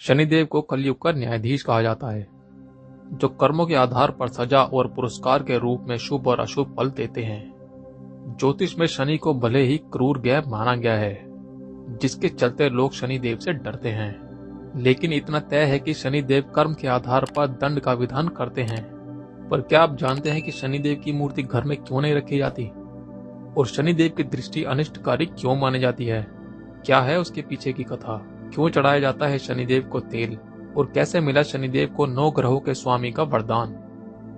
शनिदेव को कलयुग का न्यायाधीश कहा जाता है, जो कर्मों के आधार पर सजा और पुरस्कार के रूप में शुभ और अशुभ फल देते हैं। ज्योतिष में शनि को भले ही क्रूर ग्रह माना गया है, जिसके चलते लोग शनिदेव से डरते हैं, लेकिन इतना तय है कि शनिदेव कर्म के आधार पर दंड का विधान करते हैं। पर क्या आप जानते हैं कि शनिदेव की मूर्ति घर में क्यों नहीं रखी जाती और शनिदेव की दृष्टि अनिष्टकारी क्यों मानी जाती है? क्या है उसके पीछे की कथा? क्यों चढ़ाया जाता है शनिदेव को तेल और कैसे मिला शनिदेव को 9 ग्रहों के स्वामी का वरदान?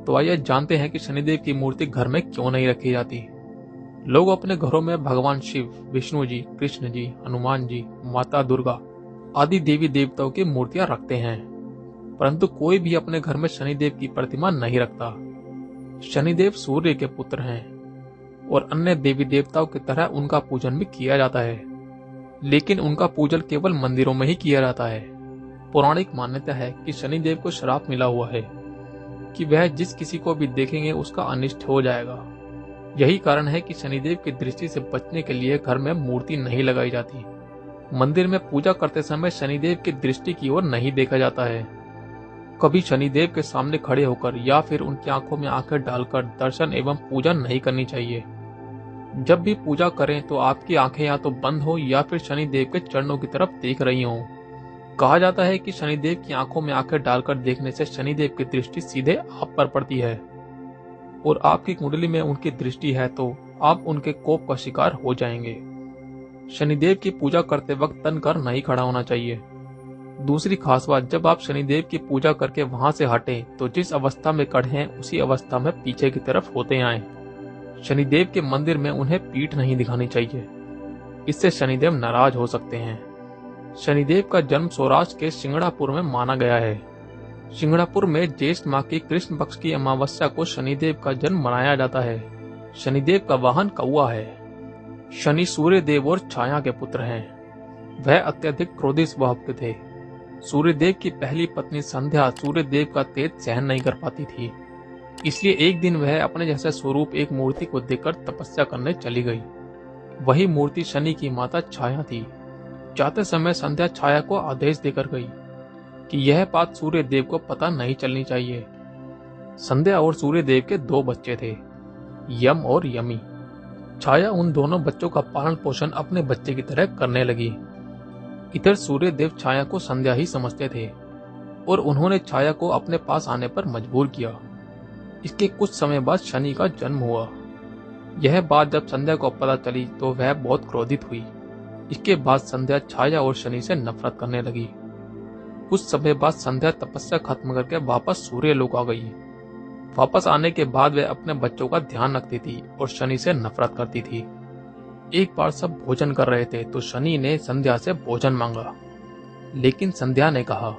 तो आइए जानते हैं कि शनिदेव की मूर्ति घर में क्यों नहीं रखी जाती। लोग अपने घरों में भगवान शिव, विष्णु जी, कृष्ण जी, हनुमान जी, माता दुर्गा आदि देवी देवताओं की मूर्तियां रखते हैं, परंतु कोई भी अपने घर में शनिदेव की प्रतिमा नहीं रखता। शनिदेव सूर्य के पुत्र हैं और अन्य देवी देवताओं की तरह उनका पूजन भी किया जाता है, लेकिन उनका पूजन केवल मंदिरों में ही किया जाता है। पौराणिक मान्यता है कि शनिदेव को श्राप मिला हुआ है कि वह जिस किसी को भी देखेंगे उसका अनिष्ट हो जाएगा। यही कारण है कि शनिदेव की दृष्टि से बचने के लिए घर में मूर्ति नहीं लगाई जाती। मंदिर में पूजा करते समय शनिदेव की दृष्टि की ओर नहीं देखा जाता है। कभी शनिदेव के सामने खड़े होकर या फिर उनकी आंखों में आंखें डालकर दर्शन एवं पूजा नहीं करनी चाहिए। जब भी पूजा करें तो आपकी आंखें या तो बंद हो या फिर शनिदेव के चरणों की तरफ देख रही हों। कहा जाता है कि शनिदेव की आंखों में आंखें डालकर देखने से शनिदेव की दृष्टि सीधे आप पर पड़ती है और आपकी कुंडली में उनकी दृष्टि है तो आप उनके कोप का शिकार हो जाएंगे। शनिदेव की पूजा करते वक्त तन कर नहीं खड़ा होना चाहिए। दूसरी खास बात, जब आप शनिदेव की पूजा करके वहां से हटें तो जिस अवस्था में खड़े हैं उसी अवस्था में पीछे की तरफ होते आएं। शनिदेव के मंदिर में उन्हें पीठ नहीं दिखानी चाहिए, इससे शनिदेव नाराज हो सकते हैं। शनिदेव का जन्म सौराष्ट्र के सिंगड़ापुर में माना गया है। सिंगड़ापुर में ज्येष्ठ माह की कृष्ण पक्ष की अमावस्या को शनिदेव का जन्म मनाया जाता है। शनिदेव का वाहन कौआ है। शनि सूर्य देव और छाया के पुत्र हैं। वह अत्यधिक क्रोधी स्वभाव के थे। सूर्य देव की पहली पत्नी संध्या सूर्य देव का तेज सहन नहीं कर पाती थी, इसलिए एक दिन वह अपने जैसा स्वरूप एक मूर्ति को देखकर तपस्या करने चली गई। वही मूर्ति शनि की माता छाया थी। जाते समय संध्या छाया को आदेश देकर गई कि यह बात सूर्य देव को पता नहीं चलनी चाहिए। संध्या और सूर्य देव के 2 बच्चे थे, यम और यमी। छाया उन दोनों बच्चों का पालन पोषण अपने बच्चे की तरह करने लगी। इधर सूर्य देव छाया को संध्या ही समझते थे और उन्होंने छाया को अपने पास आने पर मजबूर किया। इसके कुछ समय बाद शनि का जन्म हुआ। यह बात जब संध्या को पता चली तो वह बहुत क्रोधित हुई। इसके बाद संध्या छाया और शनि से नफरत करने लगी। कुछ समय बाद संध्या तपस्या खत्म करके वापस सूर्य लोक आ गई। वापस आने के बाद वह अपने बच्चों का ध्यान रखती थी और शनि से नफरत करती थी। एक बार सब भोजन कर रहे थे तो शनि ने संध्या से भोजन मांगा, लेकिन संध्या ने कहा,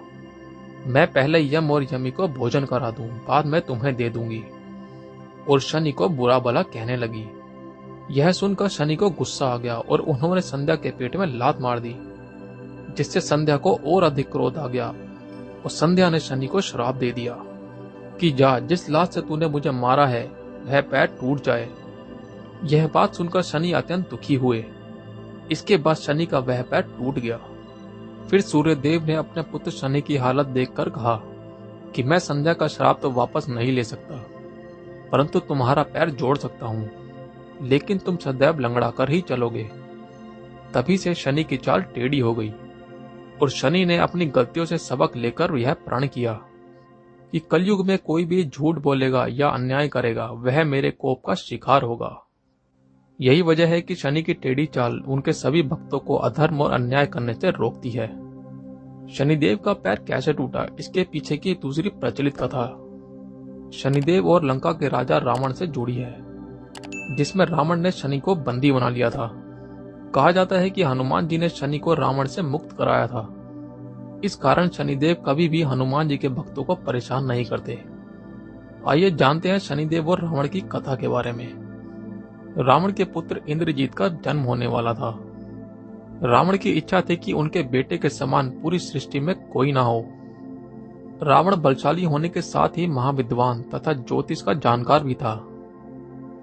मैं पहले यम और यमी को भोजन करा दूं, बाद में तुम्हें दे दूंगी, और शनि को बुरा भला कहने लगी। यह सुनकर शनि को गुस्सा आ गया और उन्होंने संध्या के पेट में लात मार दी, जिससे संध्या को और अधिक क्रोध आ गया और संध्या ने शनि को श्राप दे दिया कि जा, जिस लात से तूने मुझे मारा है वह पैर टूट जाए। यह बात सुनकर शनि अत्यंत दुखी हुए। इसके बाद शनि का वह पैर टूट गया। फिर सूर्यदेव ने अपने पुत्र शनि की हालत देखकर कहा कि मैं संध्या का श्राप तो वापस नहीं ले सकता, परंतु तुम्हारा पैर जोड़ सकता हूँ, लेकिन तुम सदैव लंगड़ा कर ही चलोगे। तभी से शनि की चाल टेढ़ी हो गई और शनि ने अपनी गलतियों से सबक लेकर यह प्रण किया कि कलयुग में कोई भी झूठ बोलेगा या अन्याय करेगा वह मेरे कोप का शिकार होगा। यही वजह है कि शनि की टेढ़ी चाल उनके सभी भक्तों को अधर्म और अन्याय करने से रोकती है। शनिदेव का पैर कैसे टूटा, इसके पीछे की दूसरी प्रचलित कथा शनिदेव और लंका के राजा रावण से जुड़ी है, जिसमें रावण ने शनि को बंदी बना लिया था। कहा जाता है कि हनुमान जी ने शनि को रावण से मुक्त कराया था। इस कारण शनिदेव कभी भी हनुमान जी के भक्तों को परेशान नहीं करते। आइए जानते हैं शनिदेव और रावण की कथा के बारे में। रावण के पुत्र इंद्रजीत का जन्म होने वाला था। रावण की इच्छा थी कि उनके बेटे के समान पूरी सृष्टि में कोई ना हो। रावण बलशाली होने के साथ ही महाविद्वान तथा ज्योतिष का जानकार भी था।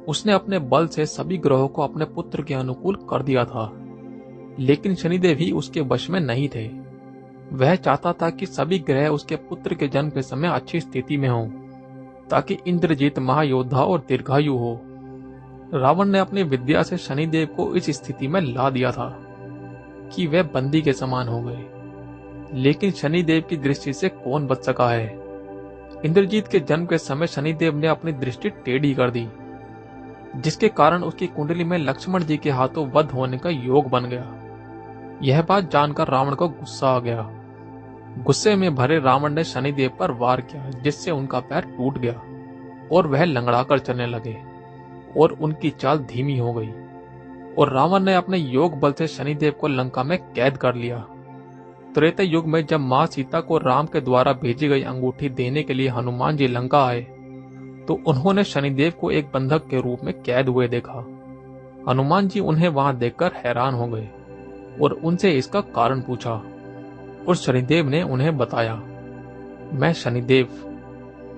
उसने अपने बल से सभी ग्रहों को अपने पुत्र के अनुकूल कर दिया था, लेकिन शनिदेव ही उसके वश में नहीं थे। वह चाहता था कि सभी ग्रह उसके पुत्र के जन्म के समय अच्छी स्थिति में हों, ताकि इंद्रजीत महायोद्धा और दीर्घायु हो। रावण ने अपनी विद्या से शनिदेव को इस स्थिति में ला दिया था कि वे बंदी के समान हो गए। लेकिन शनिदेव की दृष्टि से कौन बच सका है। इंद्रजीत के जन्म के समय शनिदेव ने अपनी दृष्टि टेढ़ी कर दी, जिसके कारण उसकी कुंडली में लक्ष्मण जी के हाथों वध होने का योग बन गया। यह बात जानकर रावण को गुस्सा आ गया। गुस्से में भरे रावण ने शनिदेव पर वार किया, जिससे उनका पैर टूट गया और वह लंगड़ाकर चलने लगे और उनकी चाल धीमी हो गई। और रावण ने अपने योग बल से शनिदेव को लंका में कैद कर लिया। त्रेता युग में जब मां सीता को राम के द्वारा भेजी गई अंगूठी देने के लिए हनुमान जी लंका आए, तो उन्होंने शनिदेव को एक बंधक के रूप में कैद हुए देखा। हनुमान जी उन्हें वहां देखकर हैरान हो गए और उनसे इसका कारण पूछा, और शनिदेव ने उन्हें बताया, मैं शनिदेव,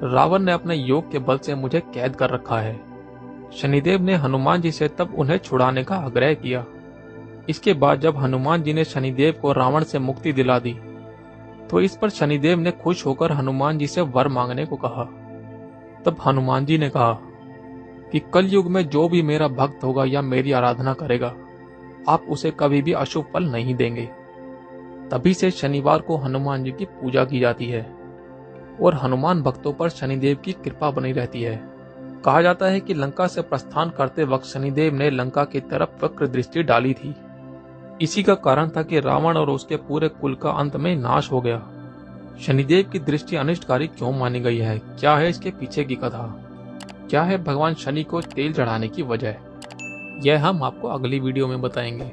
रावण ने अपने योग के बल से मुझे कैद कर रखा है। शनिदेव ने हनुमान जी से तब उन्हें छुड़ाने का आग्रह किया। इसके बाद जब हनुमान जी ने शनिदेव को रावण से मुक्ति दिला दी, तो इस पर शनिदेव ने खुश होकर हनुमान जी से वर मांगने को कहा। तब हनुमान जी ने कहा कि कलयुग में जो भी मेरा भक्त होगा या मेरी आराधना करेगा, आप उसे कभी भी अशुभ फल नहीं देंगे। तभी से शनिवार को हनुमान जी की पूजा की जाती है और हनुमान भक्तों पर शनिदेव की कृपा बनी रहती है। कहा जाता है कि लंका से प्रस्थान करते वक्त शनिदेव ने लंका की तरफ वक्र दृष्टि डाली थी। इसी का कारण था कि रावण और उसके पूरे कुल का अंत में नाश हो गया। शनिदेव की दृष्टि अनिष्टकारी क्यों मानी गई है? क्या है इसके पीछे की कथा? क्या है भगवान शनि को तेल चढ़ाने की वजह? यह हम आपको अगली वीडियो में बताएंगे।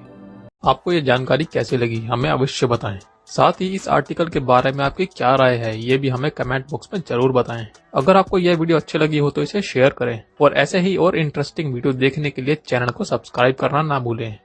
आपको यह जानकारी कैसे लगी हमें अवश्य बताएं। साथ ही इस आर्टिकल के बारे में आपकी क्या राय है ये भी हमें कमेंट बॉक्स में जरूर बताएं। अगर आपको यह वीडियो अच्छी लगी हो तो इसे शेयर करें और ऐसे ही और इंटरेस्टिंग वीडियो देखने के लिए चैनल को सब्सक्राइब करना ना भूलें।